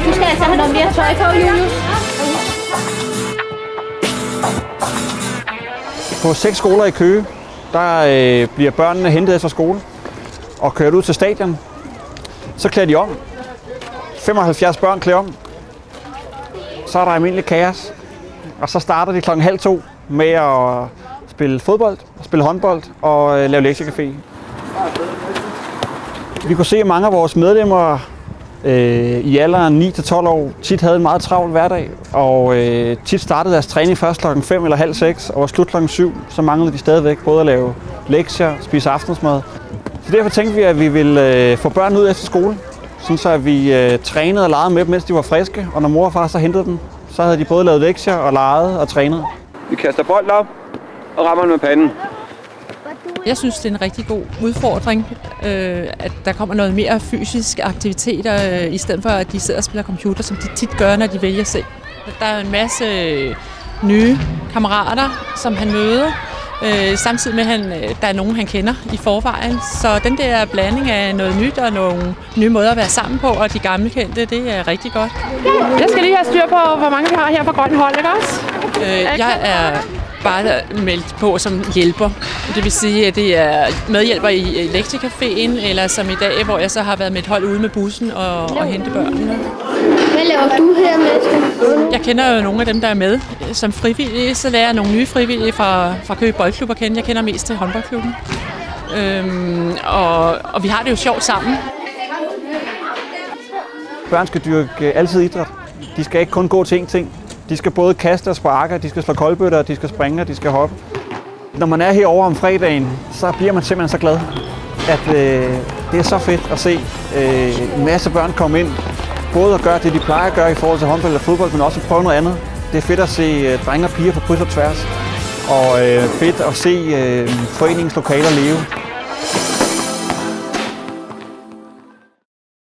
Du skal altså have noget mere tøj på, Julius. På 6 skoler i Køge, der bliver børnene hentet efter skole og kørt ud til stadion. Så klæder de om. 75 børn klæder om. Så er der almindelig kaos. Og så starter de 1:30 med at spille fodbold, spille håndbold og lave lektiecafé. Vi kunne se, at mange af vores medlemmer i alderen 9-12 år tit havde en meget travl hverdag, og tit startede deres træning først klokken 5 eller halv 6, og var slut klokken 7, så manglede de stadigvæk både at lave lektier, spise aftensmad. Så derfor tænkte vi, at vi ville få børn ud efter skole, sådan så at vi trænede og legede med dem, mens de var friske, og når mor og far så hentede dem, så havde de både lavet lektier og leget og trænet. Vi kaster bold op og rammer den med panden. Jeg synes, det er en rigtig god udfordring, at der kommer noget mere fysisk aktiviteter, i stedet for at de sidder og spiller computer, som de tit gør, når de vælger selv. Der er en masse nye kammerater, som han møder, samtidig med, at der er nogen, han kender i forvejen. Så den der blanding af noget nyt og nogle nye måder at være sammen på, og de gamle kendte, det er rigtig godt. Jeg skal lige have styr på, hvor mange vi har her på Grøn Hold, ikke også? Jeg er bare meldt på som hjælper. Det vil sige, at det er medhjælper i lektiecaféen, eller som i dag, hvor jeg så har været med et hold ude med bussen og hente børnene. Hvad laver du her med? Jeg kender jo nogle af dem, der er med som frivillige. Så lærer jeg nogle nye frivillige fra Køge Boldklub at kende. Jeg kender mest til håndboldklubben. Og vi har det jo sjovt sammen. Børn skal dyrke altid idræt. De skal ikke kun gå til én ting. De skal både kaste og sparke, de skal slå koldbøtter, de skal springe og de skal hoppe. Når man er herovre om fredagen, så bliver man simpelthen så glad, at det er så fedt at se en masse børn komme ind. Både at gøre det, de plejer at gøre i forhold til håndbold eller fodbold, men også at prøve noget andet. Det er fedt at se drenge og piger på kryds og tværs. Og fedt at se foreningens lokaler leve.